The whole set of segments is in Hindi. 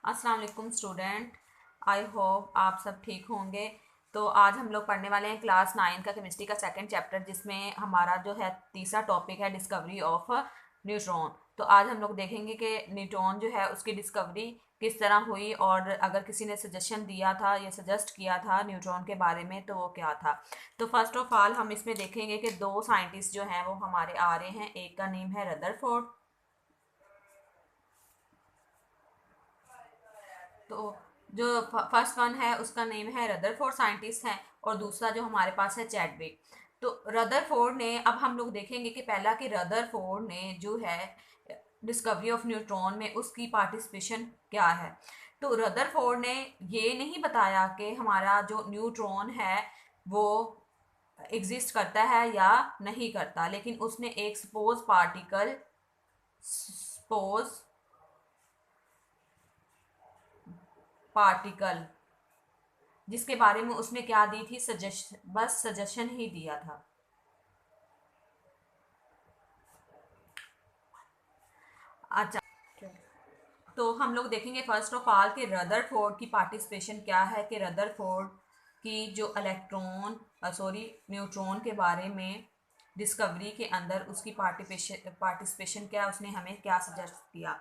अस्सलाम वालेकुम स्टूडेंट। आई होप आप सब ठीक होंगे। तो आज हम लोग पढ़ने वाले हैं क्लास 9 का केमिस्ट्री का सेकंड चैप्टर, जिसमें हमारा जो है तीसरा टॉपिक है डिस्कवरी ऑफ न्यूट्रॉन। तो आज हम लोग देखेंगे कि न्यूट्रॉन जो है उसकी डिस्कवरी किस तरह हुई, और अगर किसी ने सजेशन दिया था या सजेस्ट किया था न्यूट्रॉन के बारे में तो वो क्या था। तो फर्स्ट ऑफ ऑल हम इसमें देखेंगे कि दो साइंटिस्ट जो हैं वो हमारे आ रहे हैं। एक का नेम है रदरफोर्ड। तो जो फर्स्ट वन है उसका नेम है रदरफोर्ड साइंटिस्ट है, और दूसरा जो हमारे पास है चैडविक। तो रदरफोर्ड ने, अब हम लोग देखेंगे कि पहला कि रदरफोर्ड ने जो है डिस्कवरी ऑफ न्यूट्रॉन में उसकी पार्टिसिपेशन क्या है। तो रदरफोर्ड ने ये नहीं बताया कि हमारा जो न्यूट्रॉन है वो एग्जिस्ट करता है या नहीं करता, लेकिन उसने एक सपोज पार्टिकल जिसके बारे में उसने क्या दी थी, सजेशन, बस सजेशन ही दिया था। अच्छा, तो हम लोग देखेंगे फर्स्ट ऑफ ऑल कि रदरफोर्ड की पार्टिसिपेशन क्या है, कि रदरफोर्ड की जो इलेक्ट्रॉन न्यूट्रॉन के बारे में डिस्कवरी के अंदर उसकी पार्टिसिपेशन क्या, उसने हमें क्या सजेस्ट किया।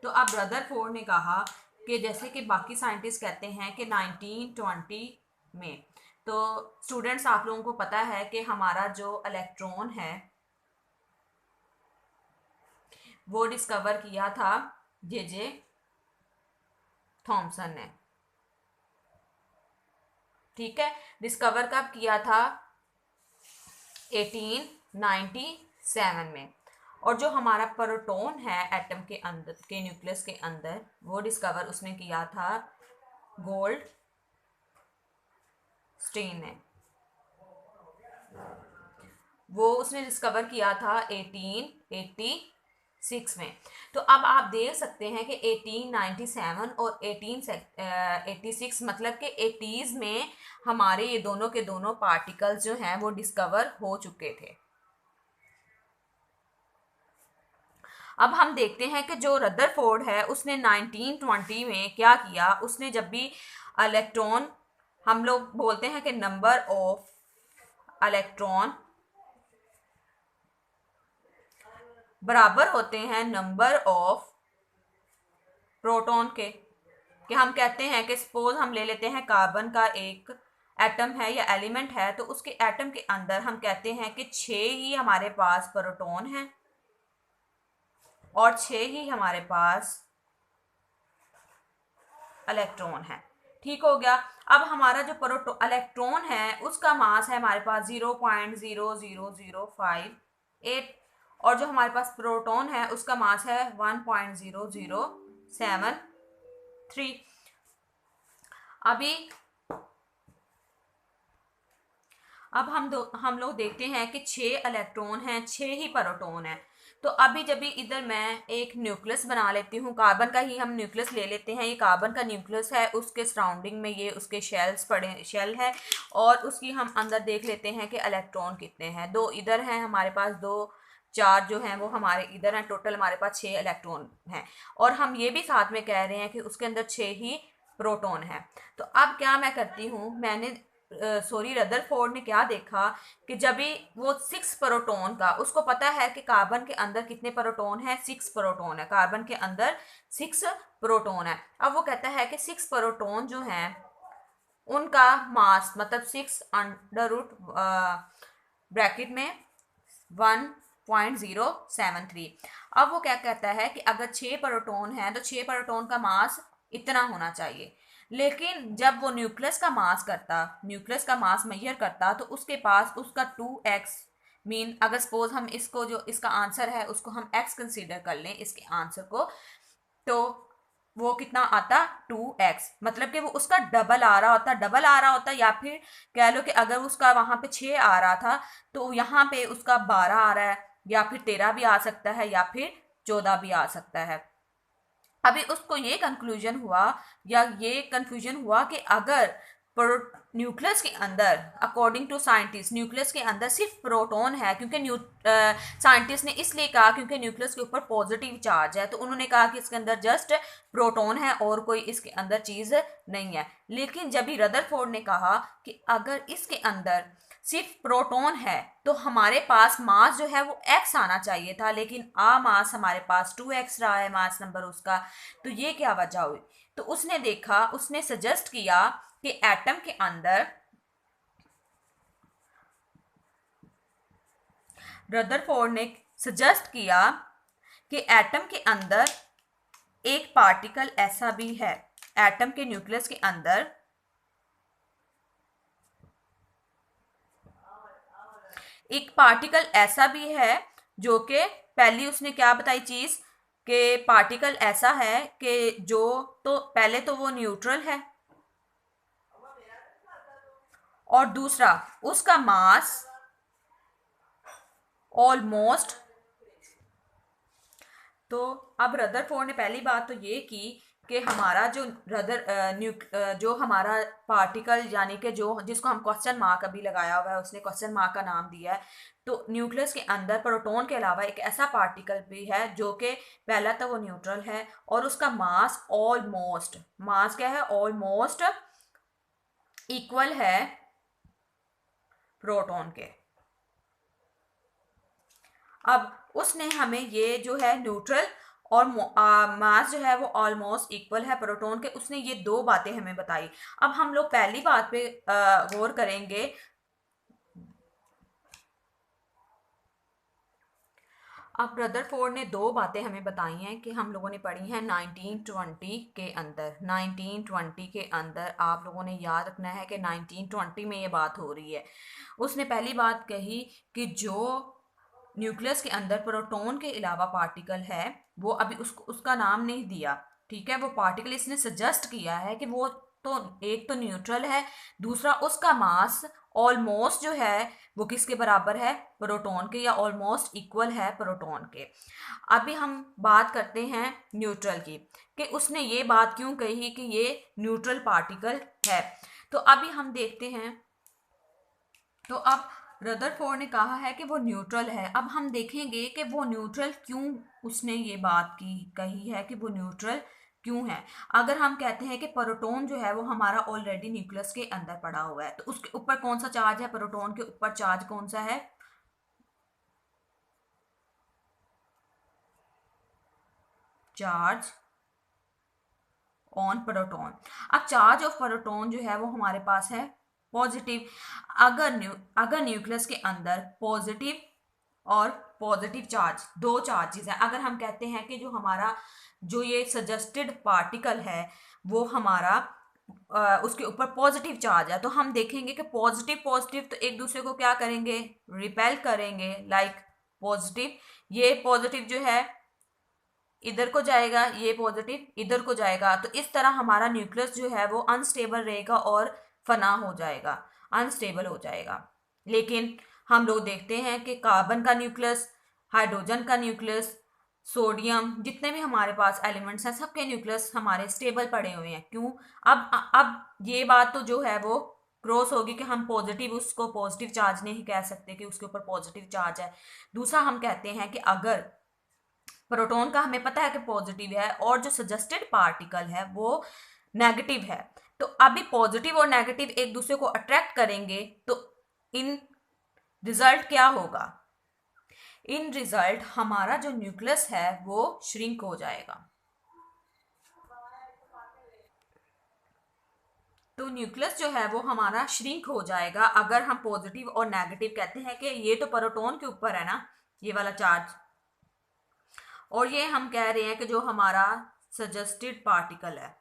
तो अब रदरफोर्ड ने कहा कि जैसे कि बाकी साइंटिस्ट कहते हैं कि 1920 में, तो स्टूडेंट्स आप लोगों को पता है कि हमारा जो इलेक्ट्रॉन है वो डिस्कवर किया था जे थॉमसन ने। ठीक है, डिस्कवर कब किया था? 1897 में। और जो हमारा प्रोटॉन है एटम के अंदर के न्यूक्लियस के अंदर, वो डिस्कवर उसने किया था गोल्ड स्टेन ने। वो उसने डिस्कवर किया था 1886 में। तो अब आप देख सकते हैं कि 1897 और 1886 मतलब कि 80s में हमारे ये दोनों के दोनों पार्टिकल्स जो हैं वो डिस्कवर हो चुके थे। अब हम देखते हैं कि जो रदरफोर्ड है उसने 1920 में क्या किया। उसने जब भी इलेक्ट्रॉन, हम लोग बोलते हैं कि नंबर ऑफ इलेक्ट्रॉन बराबर होते हैं नंबर ऑफ प्रोटॉन के, कि हम कहते हैं कि सपोज हम ले लेते हैं कार्बन का एक एटम है या एलिमेंट है, तो उसके एटम के अंदर हम कहते हैं कि 6 ही हमारे पास प्रोटॉन है और 6 ही हमारे पास इलेक्ट्रॉन है। ठीक हो गया। अब हमारा जो प्रोटो इलेक्ट्रॉन है उसका मास है हमारे पास 0.00058, और जो हमारे पास प्रोटॉन है उसका मास है 1.0073। अभी अब हम लोग देखते हैं कि 6 इलेक्ट्रॉन हैं, 6 ही प्रोटॉन है। तो अभी जब भी इधर मैं एक न्यूक्लियस बना लेती हूँ, कार्बन का ही हम न्यूक्लियस ले लेते हैं। ये कार्बन का न्यूक्लियस है, उसके सराउंडिंग में ये उसके शेल है, और उसकी हम अंदर देख लेते हैं कि इलेक्ट्रॉन कितने हैं। 2 इधर हैं हमारे पास, 2 4 जो हैं वो हमारे इधर हैं। टोटल हमारे पास 6 इलेक्ट्रॉन हैं, और हम ये भी साथ में कह रहे हैं कि उसके अंदर 6 ही प्रोटॉन है। तो अब क्या मैं करती हूँ, रदरफोर्ड ने क्या देखा कि जब भी वो 6 प्रोटॉन का, उसको पता है कि कार्बन के अंदर कितने प्रोटॉन है, 6 प्रोटॉन है, कार्बन के अंदर 6 प्रोटॉन है। अब वो कहता है कि 6 प्रोटॉन जो हैं उनका मास, मतलब 6 अंडर रूट ब्रैकेट में 1.073। अब वो क्या कहता है कि अगर 6 प्रोटॉन है तो 6 प्रोटॉन का मास इतना होना चाहिए। लेकिन जब वो न्यूक्लियस का मास मेजर करता, तो उसके पास उसका 2x, मीन अगर सपोज हम इसको, जो इसका आंसर है उसको हम x कंसीडर कर लें इसके आंसर को, तो वो कितना आता, 2x। मतलब कि वो उसका डबल आ रहा होता, या फिर कह लो कि अगर उसका वहां पे 6 आ रहा था तो यहाँ पे उसका 12 आ रहा है, या फिर 13 भी आ सकता है, या फिर 14 भी आ सकता है। अभी उसको ये कंक्लूजन हुआ, या ये कंफ्यूजन हुआ कि अगर न्यूक्लियस के अंदर अकॉर्डिंग टू साइंटिस्ट न्यूक्लियस के अंदर सिर्फ प्रोटॉन है, क्योंकि साइंटिस्ट ने इसलिए कहा क्योंकि न्यूक्लियस के ऊपर पॉजिटिव चार्ज है, तो उन्होंने कहा कि इसके अंदर जस्ट प्रोटॉन है और कोई इसके अंदर चीज़ नहीं है। लेकिन जब भी रदरफोर्ड ने कहा कि अगर इसके अंदर सिर्फ प्रोटॉन है तो हमारे पास मास जो है वो एक्स आना चाहिए था, लेकिन मास हमारे पास 2x रहा है मास नंबर उसका। तो ये क्या वजह हुई? तो उसने देखा, उसने सजेस्ट किया कि एटम के अंदर, रदरफोर्ड ने सजेस्ट किया कि एटम के अंदर एक पार्टिकल ऐसा भी है, एटम के न्यूक्लियस के अंदर एक पार्टिकल ऐसा भी है जो कि पहली उसने क्या बताई चीज कि पार्टिकल ऐसा है कि जो, तो पहले तो वो न्यूट्रल है और दूसरा उसका मास ऑलमोस्ट। तो अब रदरफोर्ड ने पहली बात तो ये की कि हमारा जो जो हमारा पार्टिकल यानी कि जो जिसको हम क्वेश्चन मार्क अभी लगाया हुआ है, उसने क्वेश्चन मार्क का नाम दिया है। तो न्यूक्लियस के अंदर प्रोटॉन के अलावा एक ऐसा पार्टिकल भी है जो कि पहला तो वो न्यूट्रल है और उसका मास ऑलमोस्ट, मास क्या है, ऑलमोस्ट इक्वल है प्रोटॉन के। अब उसने हमें ये जो है न्यूट्रल और मास जो है वो ऑलमोस्ट इक्वल है प्रोटॉन के, उसने ये दो बातें हमें बताई। अब हम लोग पहली बात पे गौर करेंगे। अब रदरफोर्ड ने दो बातें हमें बताई हैं कि हम लोगों ने पढ़ी हैं 1920 के अंदर। 1920 के अंदर आप लोगों ने याद रखना है कि 1920 में ये बात हो रही है। उसने पहली बात कही कि जो न्यूक्लियस के अंदर प्रोटॉन के अलावा पार्टिकल है, वो अभी उसका नाम नहीं दिया, ठीक है, वो पार्टिकल इसने सजेस्ट किया है कि वो तो एक तो न्यूट्रल है, दूसरा उसका मास ऑलमोस्ट जो है वो किसके बराबर है, प्रोटॉन के, या ऑलमोस्ट इक्वल है प्रोटॉन के। अभी हम बात करते हैं न्यूट्रल की कि उसने ये बात क्यों कही कि ये न्यूट्रल पार्टिकल है। तो अभी हम देखते हैं। तो अब रदरफोर्ड ने कहा है कि वो न्यूट्रल है। अब हम देखेंगे कि वो न्यूट्रल क्यों, उसने ये बात की कही है कि वो न्यूट्रल क्यों है। अगर हम कहते हैं कि प्रोटॉन जो है वो हमारा ऑलरेडी न्यूक्लियस के अंदर पड़ा हुआ है, तो उसके ऊपर कौन सा चार्ज है, प्रोटॉन के ऊपर चार्ज कौन सा है, चार्ज ऑन प्रोटॉन। अब चार्ज ऑफ प्रोटॉन जो है वो हमारे पास है पॉजिटिव। अगर न्यूक्लियस के अंदर पॉजिटिव और पॉजिटिव चार्ज, दो चार्जेस हैं, अगर हम कहते हैं कि जो हमारा जो ये सजेस्टेड पार्टिकल है वो हमारा उसके ऊपर पॉजिटिव चार्ज है, तो हम देखेंगे कि पॉजिटिव पॉजिटिव तो एक दूसरे को क्या करेंगे, रिपेल करेंगे। लाइक पॉजिटिव, ये पॉजिटिव जो है इधर को जाएगा, ये पॉजिटिव इधर को जाएगा, तो इस तरह हमारा न्यूक्लियस जो है वो अनस्टेबल रहेगा और फना हो जाएगा, अनस्टेबल हो जाएगा। लेकिन हम लोग देखते हैं कि कार्बन का न्यूक्लियस, हाइड्रोजन का न्यूक्लियस, सोडियम, जितने भी हमारे पास एलिमेंट्स हैं सबके न्यूक्लियस हमारे स्टेबल पड़े हुए हैं। क्यों? अब ये बात तो जो है वो क्रॉस होगी कि हम पॉजिटिव, उसको पॉजिटिव चार्ज नहीं कह सकते कि उसके ऊपर पॉजिटिव चार्ज है। दूसरा हम कहते हैं कि अगर प्रोटॉन का हमें पता है कि पॉजिटिव है और जो सजेस्टेड पार्टिकल है वो नेगेटिव है, तो अभी पॉजिटिव और नेगेटिव एक दूसरे को अट्रैक्ट करेंगे, तो इन रिजल्ट क्या होगा, इन रिजल्ट हमारा जो न्यूक्लियस है वो श्रिंक हो जाएगा। तो न्यूक्लियस जो है वो हमारा श्रिंक हो जाएगा अगर हम पॉजिटिव और नेगेटिव कहते हैं कि ये तो प्रोटॉन के ऊपर है ना ये वाला चार्ज, और ये हम कह रहे हैं कि जो हमारा सजेस्टेड पार्टिकल है।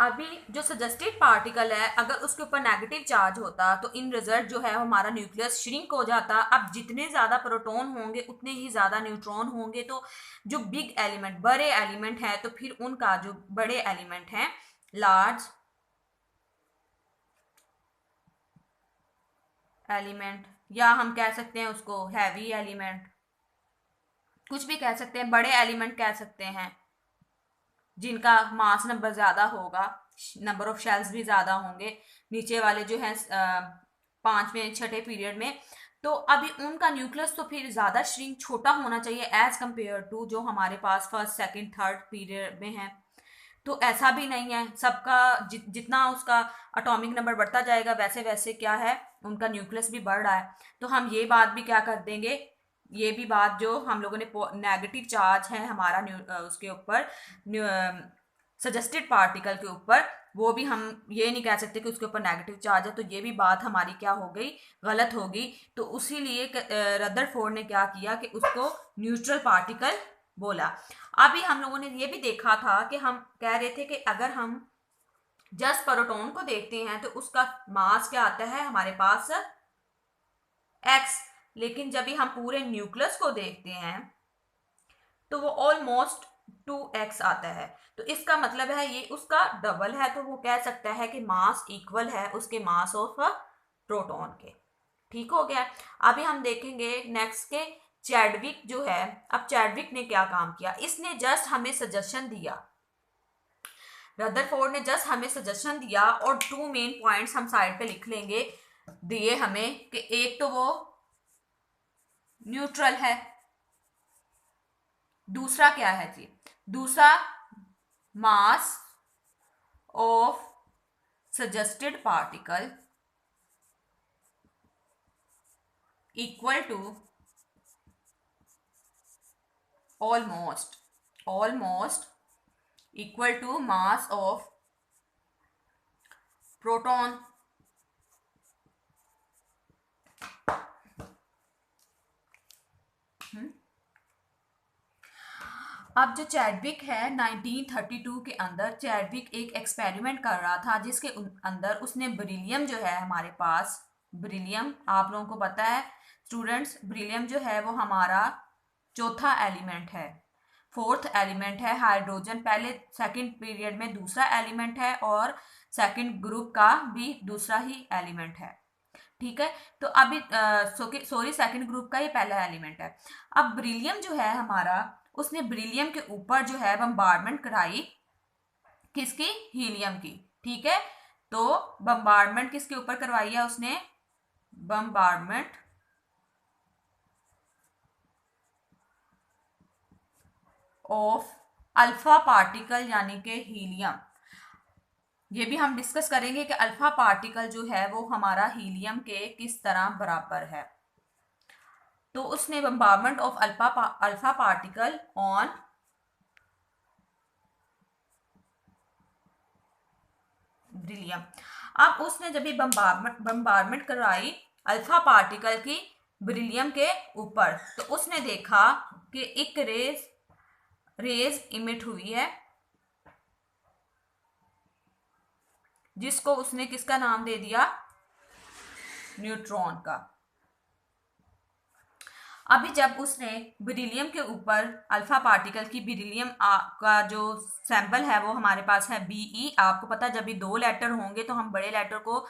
अभी जो सजेस्टेड पार्टिकल है अगर उसके ऊपर नेगेटिव चार्ज होता तो इन रिजल्ट जो है हमारा न्यूक्लियस श्रिंक हो जाता। अब जितने ज्यादा प्रोटॉन होंगे उतने ही ज्यादा न्यूट्रॉन होंगे, तो जो बिग एलिमेंट, बड़े एलिमेंट है, तो फिर उनका जो बड़े एलिमेंट है, लार्ज एलिमेंट, या हम कह सकते हैं उसको हैवी एलिमेंट, कुछ भी कह सकते हैं, बड़े एलिमेंट कह सकते हैं जिनका मास नंबर ज़्यादा होगा, नंबर ऑफ शेल्स भी ज़्यादा होंगे नीचे वाले जो हैं पांचवें छठे पीरियड में। तो अभी उनका न्यूक्लियस तो फिर ज़्यादा श्रिंक छोटा होना चाहिए एज कंपेयर टू जो हमारे पास फर्स्ट सेकंड थर्ड पीरियड में है। तो ऐसा भी नहीं है, सबका जितना उसका एटॉमिक नंबर बढ़ता जाएगा वैसे वैसे क्या है, उनका न्यूक्लियस भी बढ़ रहा है। तो हम ये बात भी क्या कर देंगे, ये भी बात जो हम लोगों ने नेगेटिव चार्ज है हमारा उसके ऊपर सजेस्टेड पार्टिकल के ऊपर, वो भी हम ये नहीं कह सकते कि उसके ऊपर नेगेटिव चार्ज है, तो ये भी बात हमारी क्या हो गई, गलत होगी। तो उसी लिए रदरफोर्ड ने क्या किया कि उसको न्यूट्रल पार्टिकल बोला। अभी हम लोगों ने ये भी देखा था कि हम कह रहे थे कि अगर हम जस्ट प्रोटॉन को देखते हैं तो उसका मास क्या आता है हमारे पास x, लेकिन जब भी हम पूरे न्यूक्लियस को देखते हैं तो वो ऑलमोस्ट 2x आता है। तो इसका मतलब है ये उसका डबल है, तो वो कह सकता है कि मास इक्वल है उसके मास ऑफ प्रोटॉन के। ठीक हो गया। अभी हम देखेंगे नेक्स्ट के चैडविक जो है। अब चैडविक ने क्या काम किया, इसने जस्ट हमें सजेशन दिया, रदरफोर्ड ने जस्ट हमें सजेशन दिया और टू मेन पॉइंट्स हम साइड पे लिख लेंगे दिए हमें कि एक तो वो न्यूट्रल है, दूसरा क्या है जी, दूसरा mass of suggested particle equal to almost equal to mass of proton. अब जो चैडविक है 1932 के अंदर चैडविक एक एक्सपेरिमेंट कर रहा था जिसके अंदर उसने बेरिलियम जो है हमारे पास, बेरिलियम आप लोगों को पता है स्टूडेंट्स, बेरिलियम जो है वो हमारा चौथा एलिमेंट है, फोर्थ एलिमेंट है। हाइड्रोजन पहले सेकंड पीरियड में दूसरा एलिमेंट है और सेकंड ग्रुप का भी दूसरा ही एलिमेंट है। ठीक है, तो अभी सॉरी सेकंड ग्रुप का ही पहला एलिमेंट है। अब बेरिलियम जो है हमारा, उसने बेरिलियम के ऊपर जो है बम्बार्डमेंट कराई, किसकी, हीलियम की। ठीक है, तो बम्बार्डमेंट किसके ऊपर करवाई है उसने, बम्बार्डमेंट ऑफ अल्फा पार्टिकल यानी कि हीलियम। ये भी हम डिस्कस करेंगे कि अल्फा पार्टिकल जो है वो हमारा हीलियम के किस तरह बराबर है। तो उसने bombardment of alpha particle on beryllium. अब उसने जब भी बम्बार्डमेंट करवाई अल्फा पार्टिकल की बेरिलियम के ऊपर, तो उसने देखा कि एक रेज इमिट हुई है जिसको उसने किसका नाम दे दिया, न्यूट्रॉन का। अभी जब उसने बेरिलियम के ऊपर अल्फा पार्टिकल की, बेरिलियम का जो सैंपल है वो हमारे पास है Be। आपको पता है जब भी दो लेटर होंगे तो हम बड़े लेटर को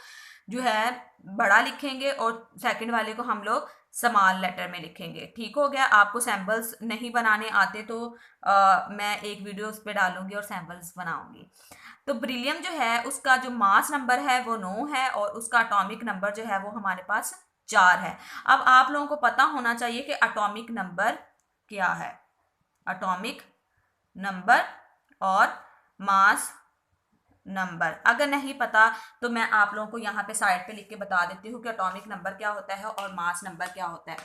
जो है बड़ा लिखेंगे और सेकंड वाले को हम लोग स्मॉल लेटर में लिखेंगे। ठीक हो गया। आपको सैंपल्स नहीं बनाने आते तो मैं एक वीडियो उस पर डालूंगी और सैंपल्स बनाऊंगी। तो बेरिलियम जो है उसका जो मास नंबर है वो 9 है और उसका एटॉमिक नंबर जो है वो हमारे पास 4 है। अब आप लोगों को पता होना चाहिए कि एटॉमिक नंबर क्या है, एटॉमिक नंबर और मास नंबर। अगर नहीं पता तो मैं आप लोगों को यहाँ पे साइड पे लिख के बता देती हूँ कि एटॉमिक नंबर क्या होता है और मास नंबर क्या होता है।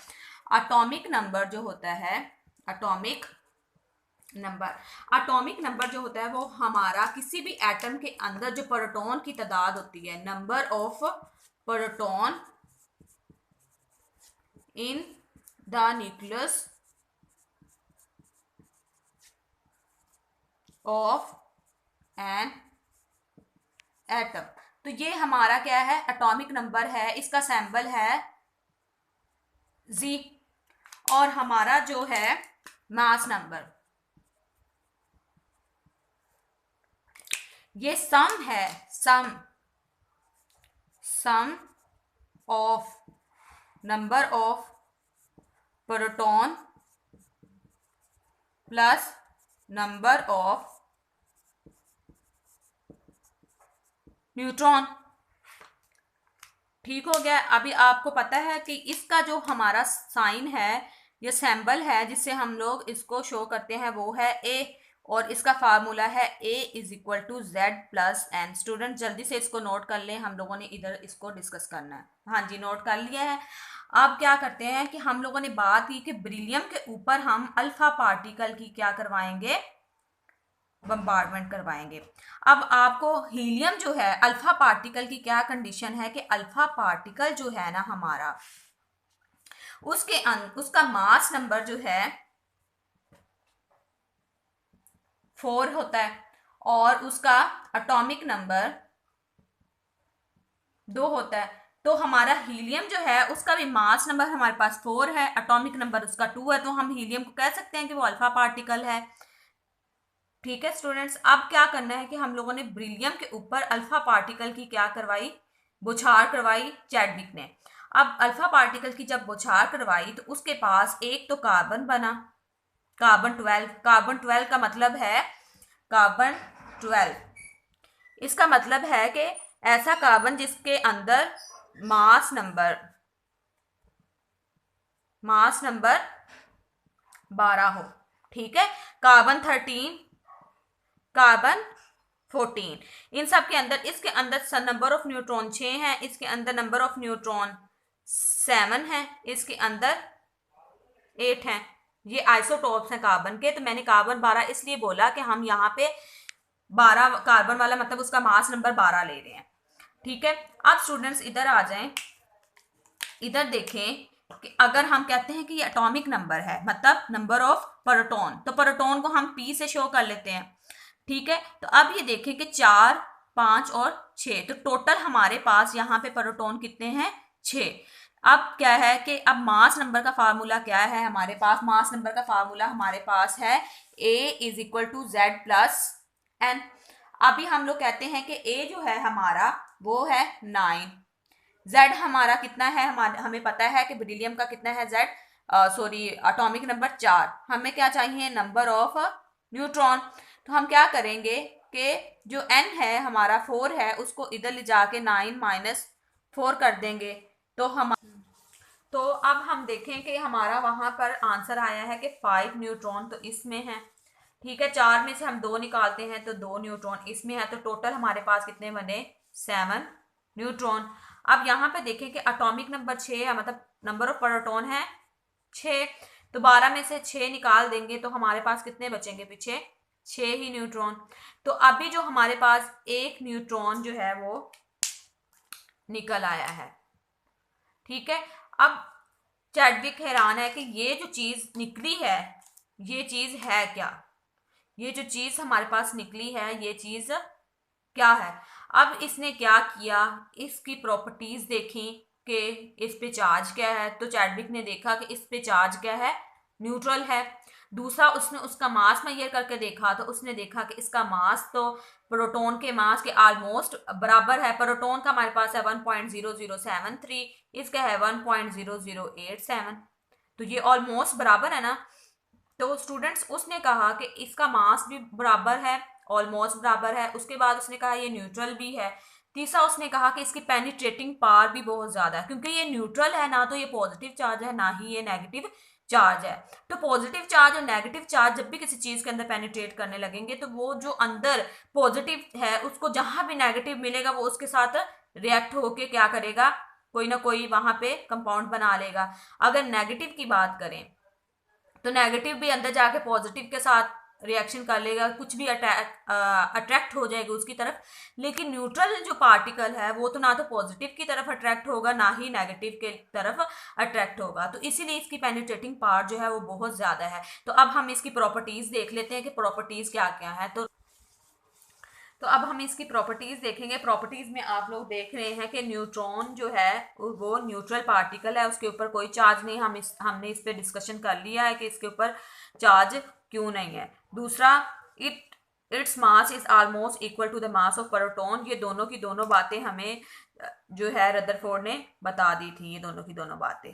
एटॉमिक नंबर जो होता है, एटॉमिक नंबर जो होता है वो हमारा किसी भी एटम के अंदर जो प्रोटॉन की तादाद होती है, number of proton in the nucleus of an atom. तो ये हमारा क्या है, एटॉमिक नंबर है, इसका सैंबल है Z। और हमारा जो है मास नंबर, ये सम है, sum of number of proton plus number of neutron. ठीक हो गया। अभी आपको पता है कि इसका जो हमारा साइन है या सिंबल है जिससे हम लोग इसको शो करते हैं वो है ए, और इसका फार्मूला है A is equal to Z plus N. Student जल्दी से इसको नोट कर लें, हम लोगों ने इधर इसको डिस्कस करना है। हाँ जी, नोट कर लिया है। अब क्या करते हैं कि हम लोगों ने बात की कि बेरिलियम के ऊपर हम अल्फा पार्टिकल की क्या करवाएंगे, बम्बार्डमेंट करवाएंगे। अब आपको हीलियम जो है, अल्फा पार्टिकल की क्या कंडीशन है कि अल्फा पार्टिकल जो है ना हमारा, उसका मास नंबर जो है 4 होता है और उसका एटॉमिक नंबर 2 होता है। तो हमारा हीलियम जो है उसका भी मास नंबर हमारे पास 4 है, एटॉमिक नंबर उसका 2 है, तो हम हीलियम को कह सकते हैं कि वो अल्फा पार्टिकल है। ठीक है स्टूडेंट्स, अब क्या करना है कि हम लोगों ने बेरिलियम के ऊपर अल्फा पार्टिकल की क्या करवाई, बौछार करवाई चैडविक ने। अब अल्फा पार्टिकल की जब बौछार करवाई तो उसके पास एक तो कार्बन बना, कार्बन 12। कार्बन 12 का मतलब है कार्बन 12, इसका मतलब है कि ऐसा कार्बन जिसके अंदर मास नंबर 12 हो। ठीक है, कार्बन 13, कार्बन 14, इन सब के अंदर, इसके अंदर नंबर ऑफ न्यूट्रॉन 6 है, इसके अंदर नंबर ऑफ न्यूट्रॉन 7 है, इसके अंदर 8 है। ये आइसोटॉप्स हैं कार्बन के। तो मैंने कार्बन 12 इसलिए बोला कि हम यहाँ पे 12 कार्बन वाला मतलब उसका मास नंबर 12 ले रहे हैं। ठीक है, अब स्टूडेंट्स इधर आ जाएं, इधर देखें कि अगर हम कहते हैं कि ये एटॉमिक नंबर है, मतलब नंबर ऑफ प्रोटॉन, तो प्रोटॉन को हम पी से शो कर लेते हैं। ठीक है, तो अब ये देखें कि 4, 5 और 6, तो टोटल हमारे पास यहाँ पे प्रोटॉन कितने हैं, 6। अब क्या है कि अब मास नंबर का फार्मूला क्या है हमारे पास, मास नंबर का फार्मूला हमारे पास है A is equal to Z plus N. अभी हम लोग कहते हैं कि ए जो है हमारा वो है 9, जेड हमारा कितना है, हमें पता है कि बेरिलियम का कितना है जेड, सॉरी एटॉमिक नंबर 4। हमें क्या चाहिए, नंबर ऑफ न्यूट्रॉन। तो हम क्या करेंगे कि जो n है हमारा 4 है, उसको इधर ले जाके 9 माइनस 4 कर देंगे। तो अब हम देखें कि हमारा वहां पर आंसर आया है कि 5 न्यूट्रॉन तो इसमें है। ठीक है, 4 में से हम 2 निकालते हैं तो 2 न्यूट्रॉन इसमें है, तो टोटल हमारे पास कितने बने, 7 न्यूट्रॉन। अब यहाँ पे देखें कि एटॉमिक नंबर 6 है, मतलब नंबर ऑफ प्रोटॉन है 6, तो 12 में से 6 निकाल देंगे तो हमारे पास कितने बचेंगे पीछे, 6 ही न्यूट्रॉन। तो अभी जो हमारे पास एक न्यूट्रॉन जो है वो निकल आया है। ठीक है, अब चैडविक हैरान है कि ये जो चीज निकली है ये चीज है क्या, ये जो चीज हमारे पास निकली है ये चीज क्या है। अब इसने क्या किया, इसकी प्रॉपर्टीज देखी कि इस पे चार्ज क्या है, तो चैडविक ने देखा कि इस पे चार्ज क्या है, न्यूट्रल है। दूसरा उसने उसका मास मेजर करके देखा तो उसने देखा कि इसका मास तो प्रोटॉन के मास के ऑलमोस्ट बराबर है। प्रोटॉन का हमारे पास है 1.0073, इसका है 1.0087, तो ये ऑलमोस्ट बराबर है ना। तो स्टूडेंट्स उसने कहा कि इसका मास भी बराबर है, ऑलमोस्ट बराबर है। उसके बाद उसने कहा ये न्यूट्रल भी है। तीसरा उसने कहा कि इसकी पेनिट्रेटिंग पावर भी बहुत ज्यादा है, क्योंकि ये न्यूट्रल है, ना तो ये पॉजिटिव चार्ज है ना ही ये नेगेटिव चार्ज है। तो पॉजिटिव चार्ज और नेगेटिव चार्ज जब भी किसी चीज के अंदर पेनिट्रेट करने लगेंगे तो वो जो अंदर पॉजिटिव है उसको जहां भी नेगेटिव मिलेगा वो उसके साथ रिएक्ट होके क्या करेगा, कोई ना कोई वहां पे कंपाउंड बना लेगा। अगर नेगेटिव की बात करें तो नेगेटिव भी अंदर जाके पॉजिटिव के साथ रिएक्शन कर लेगा, कुछ भी अट्रैक्ट हो जाएगा उसकी तरफ। लेकिन न्यूट्रल जो पार्टिकल है वो तो ना तो पॉजिटिव की तरफ अट्रैक्ट होगा ना ही नेगेटिव के तरफ अट्रैक्ट होगा, तो इसीलिए इसकी पेनिट्रेटिंग पावर जो है वो बहुत ज्यादा है। तो अब हम इसकी प्रॉपर्टीज देख लेते हैं कि प्रॉपर्टीज क्या क्या है। तो अब हम इसकी प्रॉपर्टीज देखेंगे। प्रॉपर्टीज में आप लोग देख रहे हैं कि न्यूट्रॉन जो है वो न्यूट्रल पार्टिकल है, उसके ऊपर कोई चार्ज नहीं। हमने इस पे डिस्कशन कर लिया है कि इसके ऊपर चार्ज क्यों नहीं है। दूसरा, it's mass is almost equal to the mass of proton. ये दोनों की दोनों बातें हमें जो है रदरफोर्ड ने बता दी थी, ये दोनों की दोनों बातें।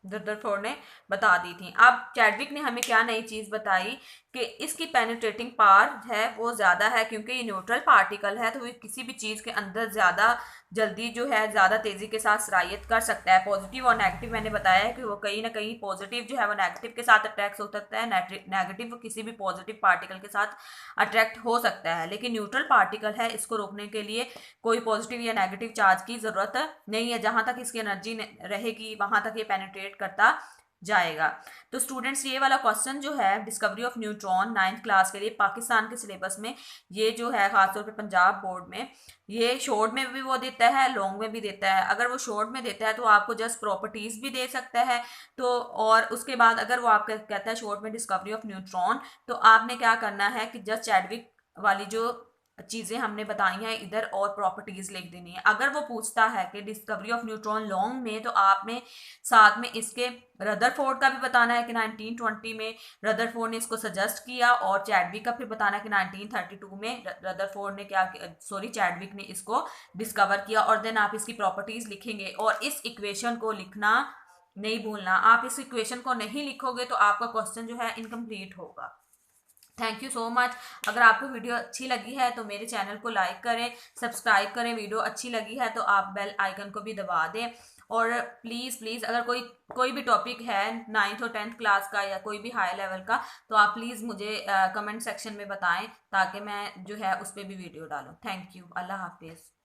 रदरफोर्ड ने बता दी थी। अब चैडविक ने हमें क्या नई चीज़ बताई कि इसकी पेनिट्रेटिंग पावर है वो ज़्यादा है, क्योंकि ये न्यूट्रल पार्टिकल है तो ये किसी भी चीज़ के अंदर ज़्यादा जल्दी जो है ज़्यादा तेज़ी के साथ सरायत कर सकता है। पॉजिटिव और नेगेटिव मैंने बताया है कि वो कहीं ना कहीं पॉजिटिव जो है वो नेगेटिव के साथ अट्रैक्ट हो सकता है, नेगेटिव किसी भी पॉजिटिव पार्टिकल के साथ अट्रैक्ट हो सकता है। लेकिन न्यूट्रल पार्टिकल है, इसको रोकने के लिए कोई पॉजिटिव या नेगेटिव चार्ज की ज़रूरत नहीं है। जहाँ तक इसकी एनर्जी रहेगी वहाँ तक ये पेनिट्रेट करता जाएगा। तो स्टूडेंट्स ये वाला क्वेश्चन जो है discovery of neutron 9th class के लिए पाकिस्तान के सिलेबस में ये जो है खासतौर पे पंजाब बोर्ड में ये शॉर्ट में भी वो देता है, लॉन्ग में भी देता है। अगर वो शॉर्ट में देता है तो आपको जस्ट प्रॉपर्टीज भी दे सकता है। तो और उसके बाद अगर वो आपका कहता है शॉर्ट में डिस्कवरी ऑफ न्यूट्रॉन, तो आपने क्या करना है कि जस्ट चैडविक वाली जो चीज़ें हमने बताई हैं इधर और प्रॉपर्टीज लिख देनी है। अगर वो पूछता है कि डिस्कवरी ऑफ न्यूट्रॉन लॉन्ग में, तो आपने साथ में इसके रदरफोर्ड का भी बताना है कि 1920 में रदरफोर्ड ने इसको सजेस्ट किया, और चैडविक का फिर बताना है कि 1932 में रदरफोर्ड ने क्या, सॉरी चैडविक ने इसको डिस्कवर किया। और देन आप इसकी प्रॉपर्टीज लिखेंगे और इस इक्वेशन को लिखना नहीं भूलना। आप इस इक्वेशन को नहीं लिखोगे तो आपका क्वेश्चन जो है इनकम्प्लीट होगा। Thank you so much. अगर आपको वीडियो अच्छी लगी है तो मेरे चैनल को लाइक करें, सब्सक्राइब करें। वीडियो अच्छी लगी है तो आप बेल आइकन को भी दबा दें। और प्लीज़ प्लीज़ अगर कोई कोई भी टॉपिक है 9th और 10th क्लास का या कोई भी हाई लेवल का, तो आप प्लीज़ मुझे कमेंट सेक्शन में बताएं ताकि मैं जो है उस पर भी वीडियो डालूं। Thank you. अल्लाह हाफिज़।